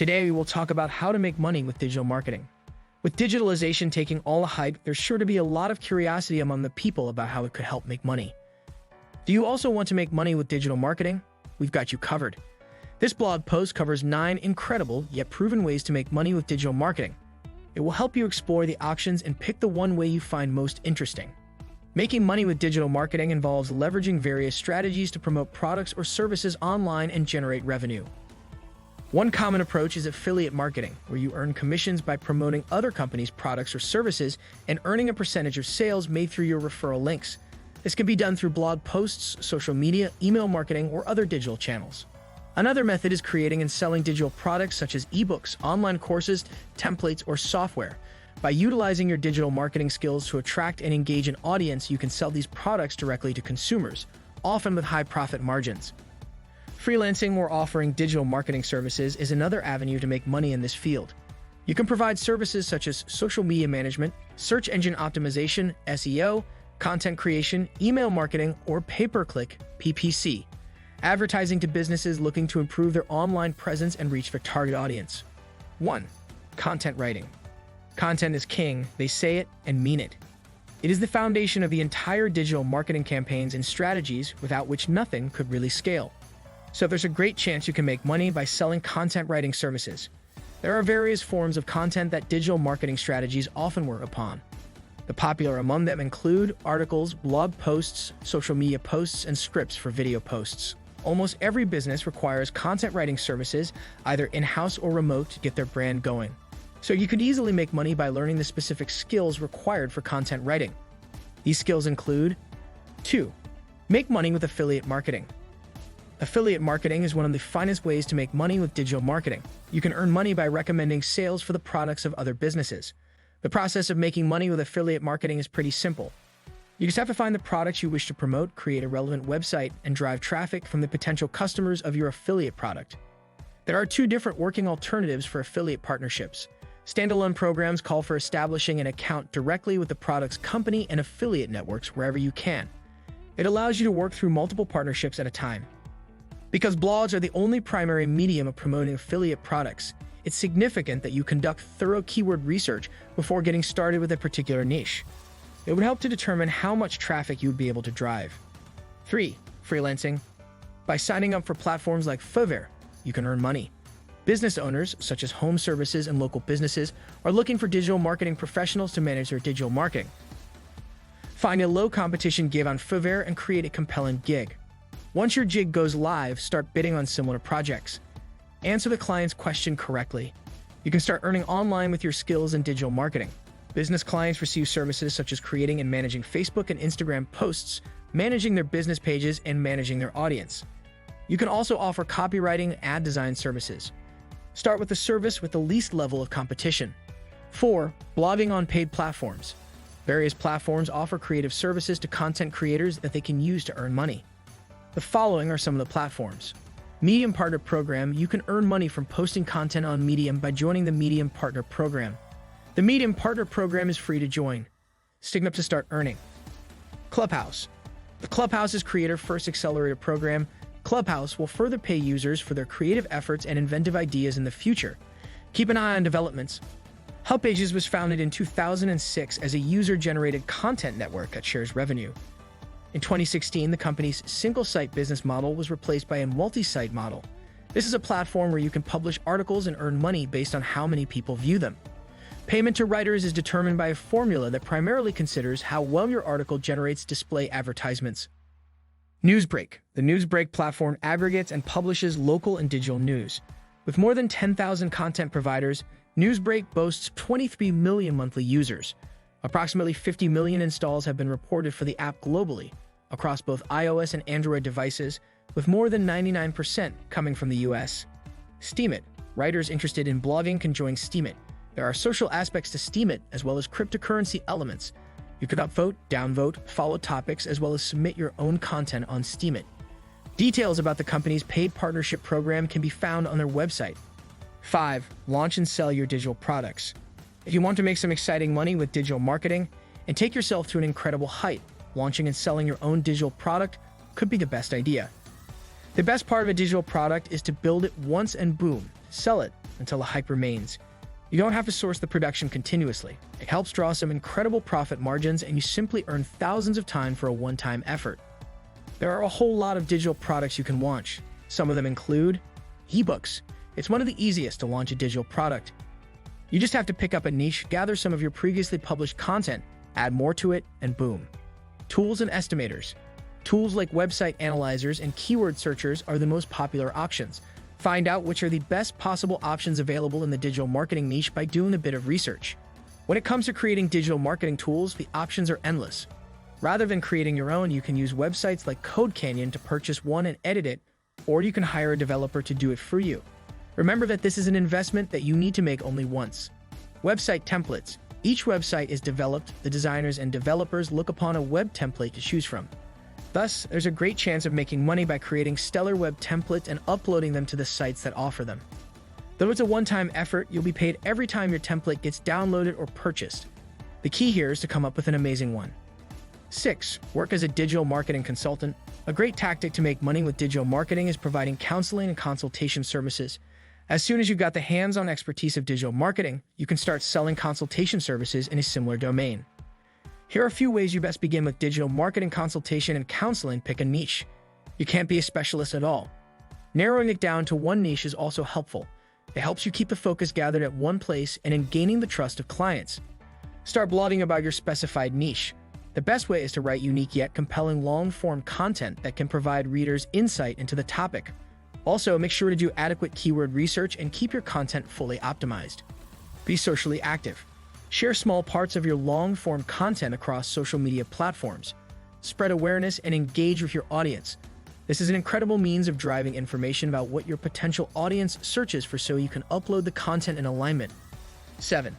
Today, we will talk about how to make money with digital marketing. With digitalization taking all the hype, there's sure to be a lot of curiosity among the people about how it could help make money. Do you also want to make money with digital marketing? We've got you covered. This blog post covers 9 incredible yet proven ways to make money with digital marketing. It will help you explore the options and pick the one way you find most interesting. Making money with digital marketing involves leveraging various strategies to promote products or services online and generate revenue. One common approach is affiliate marketing, where you earn commissions by promoting other companies' products or services and earning a percentage of sales made through your referral links. This can be done through blog posts, social media, email marketing, or other digital channels. Another method is creating and selling digital products such as ebooks, online courses, templates, or software. By utilizing your digital marketing skills to attract and engage an audience, you can sell these products directly to consumers, often with high profit margins. Freelancing or offering digital marketing services is another avenue to make money in this field. You can provide services such as social media management, search engine optimization, SEO, content creation, email marketing, or pay-per-click, advertising to businesses looking to improve their online presence and reach their target audience. 1. Content writing. Content is king, they say it and mean it. It is the foundation of the entire digital marketing campaigns and strategies, without which nothing could really scale. So there's a great chance you can make money by selling content writing services. There are various forms of content that digital marketing strategies often work upon. The popular among them include articles, blog posts, social media posts, and scripts for video posts. Almost every business requires content writing services, either in-house or remote, to get their brand going. So you could easily make money by learning the specific skills required for content writing. These skills include 2. Make money with affiliate marketing. Affiliate marketing is one of the finest ways to make money with digital marketing. You can earn money by recommending sales for the products of other businesses. The process of making money with affiliate marketing is pretty simple. You just have to find the products you wish to promote, create a relevant website, and drive traffic from the potential customers of your affiliate product. There are 2 different working alternatives for affiliate partnerships. Standalone programs call for establishing an account directly with the product's company and affiliate networks wherever you can. It allows you to work through multiple partnerships at a time. Because blogs are the only primary medium of promoting affiliate products, it's significant that you conduct thorough keyword research before getting started with a particular niche. It would help to determine how much traffic you would be able to drive. 3. Freelancing. By signing up for platforms like Fiverr, you can earn money. Business owners, such as home services and local businesses, are looking for digital marketing professionals to manage their digital marketing. Find a low-competition gig on Fiverr and create a compelling gig. Once your gig goes live, start bidding on similar projects. Answer the client's question correctly. You can start earning online with your skills in digital marketing. Business clients receive services such as creating and managing Facebook and Instagram posts, managing their business pages, and managing their audience. You can also offer copywriting and ad design services. Start with the service with the least level of competition. 4. Blogging on paid platforms. Various platforms offer creative services to content creators that they can use to earn money. The following are some of the platforms. Medium Partner Program. You can earn money from posting content on Medium by joining the Medium Partner Program. The Medium Partner Program is free to join. Sign up to start earning. Clubhouse. The Clubhouse's creator-first accelerator program. Clubhouse will further pay users for their creative efforts and inventive ideas in the future. Keep an eye on developments. HelpAges was founded in 2006 as a user-generated content network that shares revenue. In 2016, the company's single-site business model was replaced by a multi-site model. This is a platform where you can publish articles and earn money based on how many people view them. Payment to writers is determined by a formula that primarily considers how well your article generates display advertisements. Newsbreak. The Newsbreak platform aggregates and publishes local and digital news. With more than 10,000 content providers, Newsbreak boasts 23 million monthly users. Approximately 50 million installs have been reported for the app globally, across both iOS and Android devices, with more than 99% coming from the US. Steemit. Writers interested in blogging can join Steemit. There are social aspects to Steemit, as well as cryptocurrency elements. You can upvote, downvote, follow topics, as well as submit your own content on Steemit. Details about the company's paid partnership program can be found on their website. 5. Launch and sell your digital products. If you want to make some exciting money with digital marketing and take yourself to an incredible height, launching and selling your own digital product could be the best idea. The best part of a digital product is to build it once and boom, sell it until the hype remains. You don't have to source the production continuously. It helps draw some incredible profit margins, and you simply earn thousands of time for a one-time effort. There are a whole lot of digital products you can launch. Some of them include ebooks. It's one of the easiest to launch a digital product. You just have to pick up a niche, gather some of your previously published content, add more to it, and boom. Tools and estimators. Tools like website analyzers and keyword searchers are the most popular options. Find out which are the best possible options available in the digital marketing niche by doing a bit of research. When it comes to creating digital marketing tools, the options are endless. Rather than creating your own, you can use websites like CodeCanyon to purchase one and edit it, or you can hire a developer to do it for you. Remember that this is an investment that you need to make only once. Website templates. Each website is developed, the designers and developers look upon a web template to choose from. Thus, there's a great chance of making money by creating stellar web templates and uploading them to the sites that offer them. Though it's a one-time effort, you'll be paid every time your template gets downloaded or purchased. The key here is to come up with an amazing one. 6. Work as a digital marketing consultant. A great tactic to make money with digital marketing is providing counseling and consultation services. As soon as you've got the hands-on expertise of digital marketing, you can start selling consultation services in a similar domain. Here are a few ways you best begin with digital marketing consultation and counseling. Pick a niche. You can't be a specialist at all. Narrowing it down to one niche is also helpful. It helps you keep the focus gathered at one place and in gaining the trust of clients. Start blogging about your specified niche. The best way is to write unique yet compelling long-form content that can provide readers insight into the topic. Also, make sure to do adequate keyword research and keep your content fully optimized. Be socially active. Share small parts of your long-form content across social media platforms. Spread awareness and engage with your audience. This is an incredible means of driving information about what your potential audience searches for so you can upload the content in alignment. 7.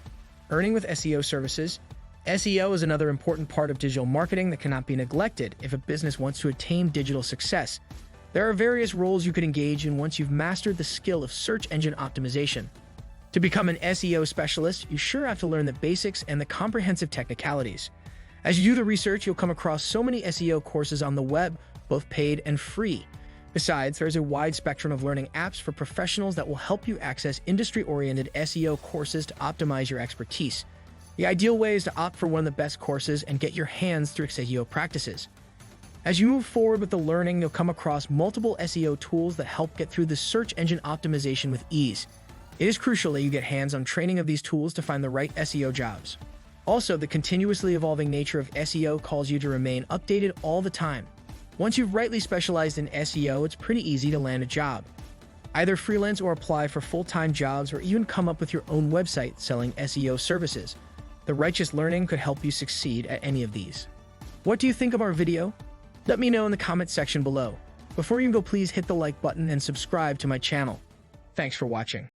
Earning with SEO services. SEO is another important part of digital marketing that cannot be neglected if a business wants to attain digital success. There are various roles you could engage in once you've mastered the skill of search engine optimization. To become an SEO specialist, you sure have to learn the basics and the comprehensive technicalities. As you do the research, you'll come across so many SEO courses on the web, both paid and free. Besides, there's a wide spectrum of learning apps for professionals that will help you access industry-oriented SEO courses to optimize your expertise. The ideal way is to opt for one of the best courses and get your hands through SEO practices. As you move forward with the learning, you'll come across multiple SEO tools that help get through the search engine optimization with ease. It is crucial that you get hands-on training of these tools to find the right SEO jobs. Also, the continuously evolving nature of SEO calls you to remain updated all the time. Once you've rightly specialized in SEO, it's pretty easy to land a job. Either freelance or apply for full-time jobs, or even come up with your own website selling SEO services. The righteous learning could help you succeed at any of these. What do you think of our video? Let me know in the comment section below. Before you go, please hit the like button and subscribe to my channel. Thanks for watching.